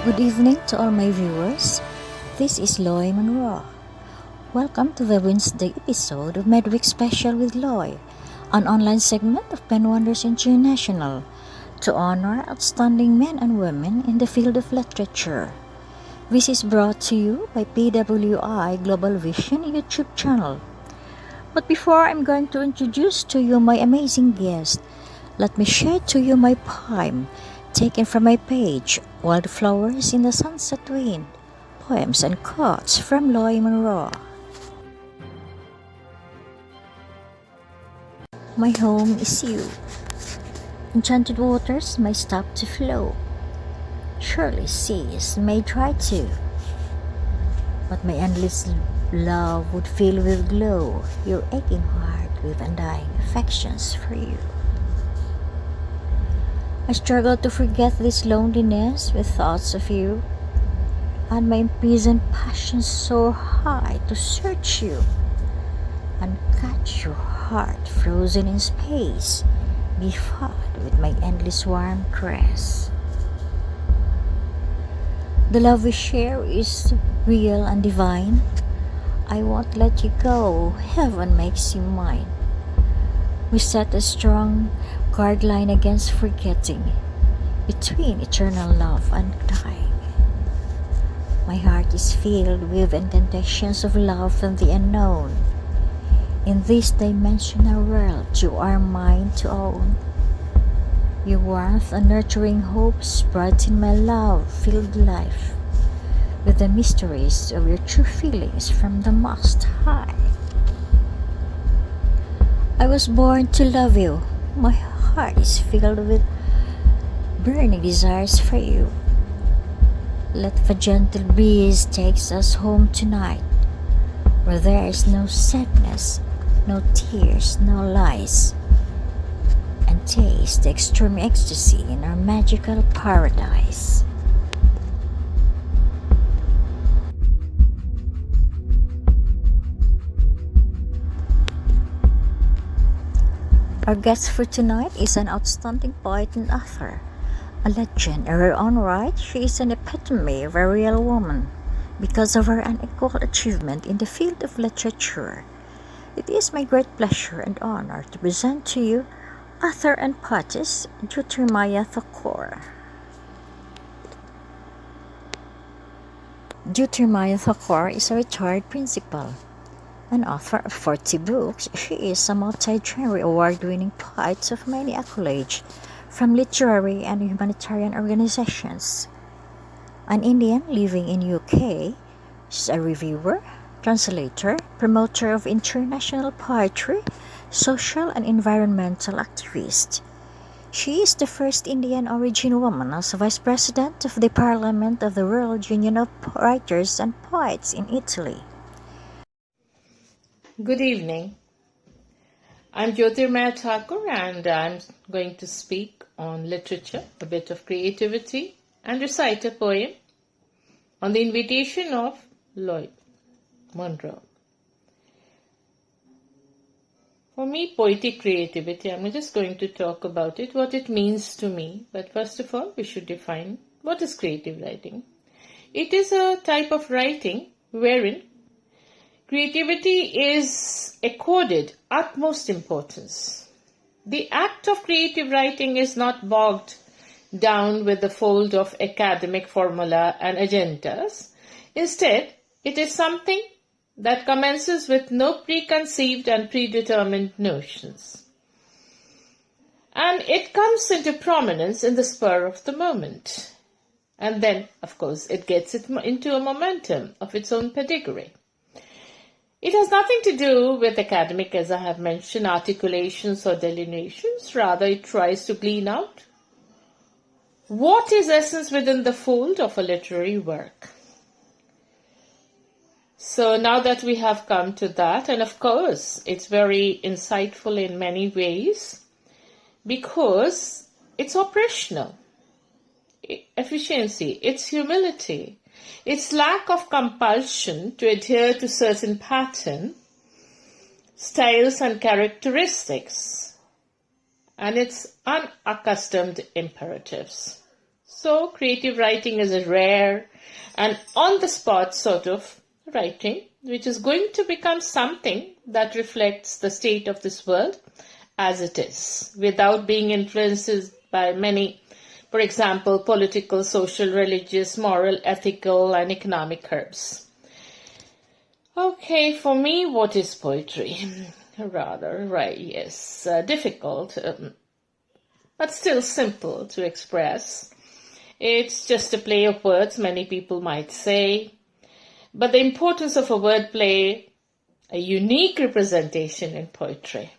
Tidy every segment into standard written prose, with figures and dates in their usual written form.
Good evening to all my viewers. This is Loy Monroe. Welcome to the Wednesday episode of Midweek Special with Loy, an online segment of Pen Wonders International to honor outstanding men and women in the field of literature. This is brought to you by PWI Global Vision YouTube channel. But before I'm going to introduce to you my amazing guest, let me share to you my poem taken from my page, Wildflowers in the Sunset Wind, Poems and Quotes from Loy Monroe. My home is you. Enchanted waters may stop to flow. Surely seas may try to. But my endless love would fill with glow your aching heart with undying affections for you. I struggle to forget this loneliness with thoughts of you, and my imprisoned passions soar high to search you and catch your heart frozen in space, befuddled with my endless warm caress. The love we share is real and divine. I won't let you go, heaven makes you mine. We set a strong guard line against forgetting, between eternal love and dying. My heart is filled with incantations of love from the unknown. In this dimensional world you are mine to own. Your warmth and nurturing hope spreads in my love-filled life, with the mysteries of your true feelings from the Most High. I was born to love you. My heart is filled with burning desires for you. Let the gentle breeze take us home tonight, where there is no sadness, no tears, no lies, and taste the extreme ecstasy in our magical paradise. Our guest for tonight is an outstanding poet and author, a legend in her own right. She is an epitome of a real woman because of her unequaled achievement in the field of literature. It is my great pleasure and honor to present to you author and poetess Jyotirmaya Thakur. Jyotirmaya Thakur is a retired principal. An author of 40 books, she is a multi-genre award-winning poet of many accolades from literary and humanitarian organizations. An Indian living in UK, she's a reviewer, translator, promoter of international poetry, social and environmental activist. She is the first Indian origin woman as Vice President of the Parliament of the World Union of Writers and Poets in Italy. Good evening. I'm Jyotirmaya Thakur and I'm going to speak on literature, a bit of creativity, and recite a poem on the invitation of Loy Monroe. For me, poetic creativity, I'm just going to talk about it, what it means to me. But first of all, we should define what is creative writing. It is a type of writing wherein creativity is accorded utmost importance. The act of creative writing is not bogged down with the fold of academic formula and agendas. Instead, it is something that commences with no preconceived and predetermined notions. And it comes into prominence in the spur of the moment. And then, of course, it gets into a momentum of its own pedigree. It has nothing to do with academic, as I have mentioned, articulations or delineations. Rather, it tries to glean out what is essence within the fold of a literary work. So now that we have come to that, and of course, it's very insightful in many ways because it's operational. Efficiency, it's humility. Its lack of compulsion to adhere to certain pattern, styles and characteristics, and its unaccustomed imperatives. So creative writing is a rare and on-the-spot sort of writing, which is going to become something that reflects the state of this world as it is, without being influenced by many, for example, political, social, religious, moral, ethical, and economic curbs. Okay, for me, what is poetry? Rather, right, yes, difficult, but still simple to express. It's just a play of words, many people might say, but the importance of a word play, a unique representation in poetry.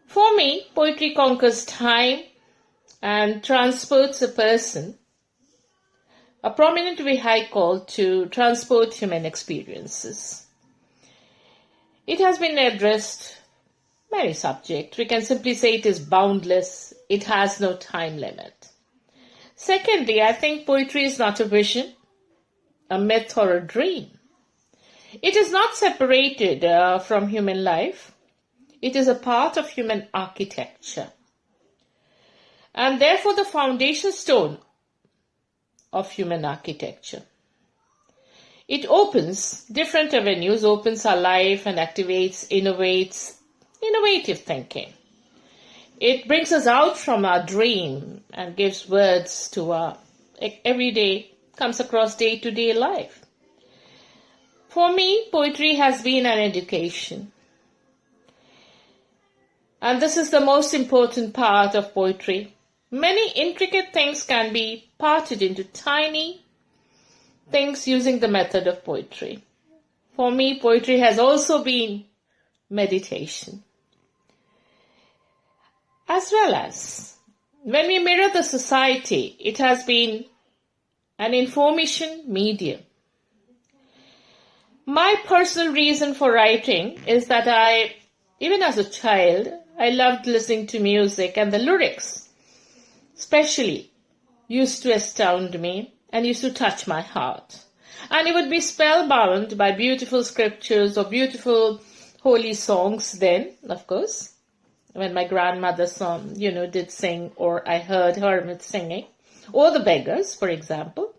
For me, poetry conquers time and transports a person, a prominent vehicle to transport human experiences. It has been addressed many subjects. We can simply say it is boundless. It has no time limit. Secondly, I think poetry is not a vision, a myth, or a dream. It is not separated from human life. It is a part of human architecture, and therefore the foundation stone of human architecture. It opens different avenues, opens our life and activates, innovates, innovative thinking. It brings us out from our dream and gives words to our everyday, comes across day-to-day life. For me, poetry has been an education. And this is the most important part of poetry. Many intricate things can be parted into tiny things using the method of poetry. For me, poetry has also been meditation. As well as, when we mirror the society, it has been an information medium. My personal reason for writing is that even as a child, I loved listening to music, and the lyrics especially used to astound me and used to touch my heart. And it would be spellbound by beautiful scriptures or beautiful holy songs then, of course, when my grandmother did sing, or I heard hermits singing, or the beggars, for example.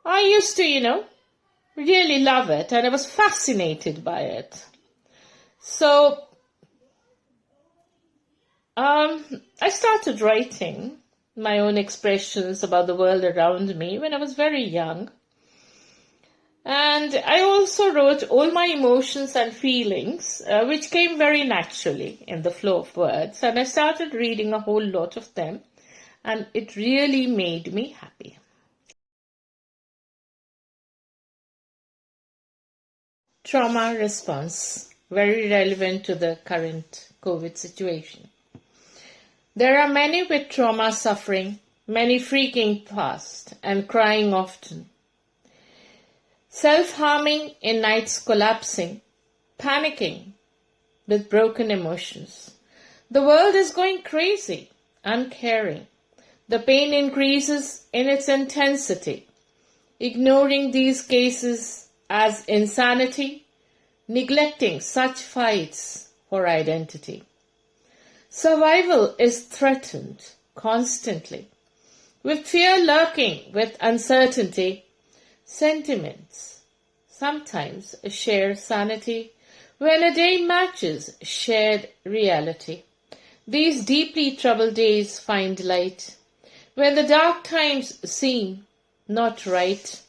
I used to, really love it, and I was fascinated by it. So, I started writing my own expressions about the world around me when I was very young. And I also wrote all my emotions and feelings, which came very naturally in the flow of words. And I started reading a whole lot of them, and it really made me happy. Trauma response, very relevant to the current COVID situation. There are many with trauma suffering, many freaking fast and crying often. Self-harming in nights collapsing, panicking with broken emotions. The world is going crazy, uncaring. The pain increases in its intensity, ignoring these cases as insanity, neglecting such fights for identity. Survival is threatened constantly, with fear lurking, with uncertainty, sentiments sometimes share sanity when a day matches shared reality. These deeply troubled days find light. When the dark times seem not right,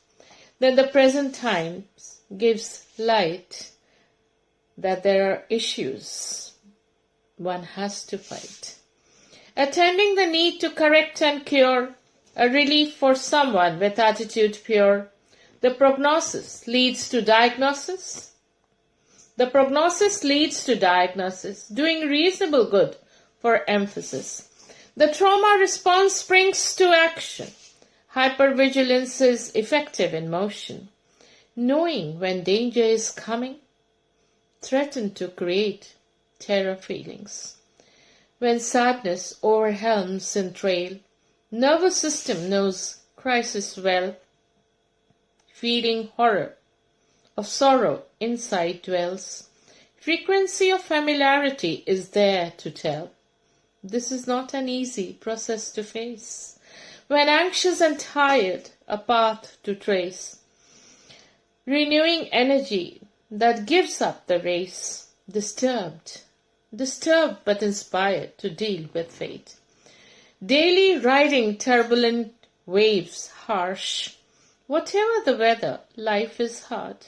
then the present times gives light that there are issues one has to fight. Attending the need to correct and cure, a relief for someone with attitude pure. The prognosis leads to diagnosis. The prognosis leads to diagnosis, doing reasonable good for emphasis. The trauma response springs to action. Hypervigilance is effective in motion. Knowing when danger is coming, threaten to create terror feelings. When sadness overwhelms in trail, nervous system knows crisis well. Feeling horror of sorrow inside dwells. Frequency of familiarity is there to tell. This is not an easy process to face. When anxious and tired, a path to trace. Renewing energy that gives up the race. Disturbed but inspired to deal with fate. Daily riding turbulent waves harsh. Whatever the weather, life is hard.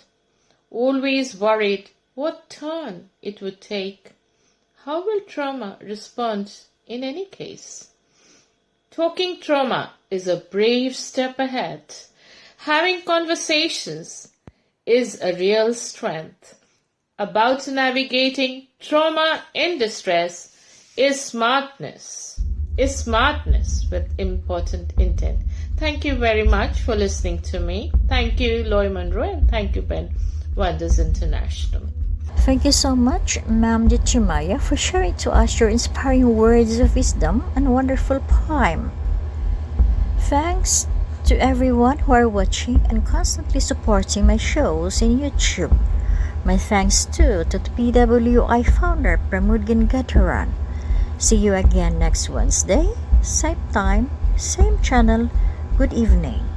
Always worried what turn it would take. How will trauma respond in any case? Talking trauma is a brave step ahead. Having conversations is a real strength. About navigating trauma in distress is smartness with important intent. Thank you very much for listening to me. Thank you, Loy Monroe, and thank you, Ben Wonders International. Thank you so much, Ma'am Jyotirmaya, for sharing to us your inspiring words of wisdom and wonderful poem. Thanks to everyone who are watching and constantly supporting my shows in YouTube. My thanks too to the PWI founder Pramudgan Gataran. See you again next Wednesday, same time, same channel. Good evening.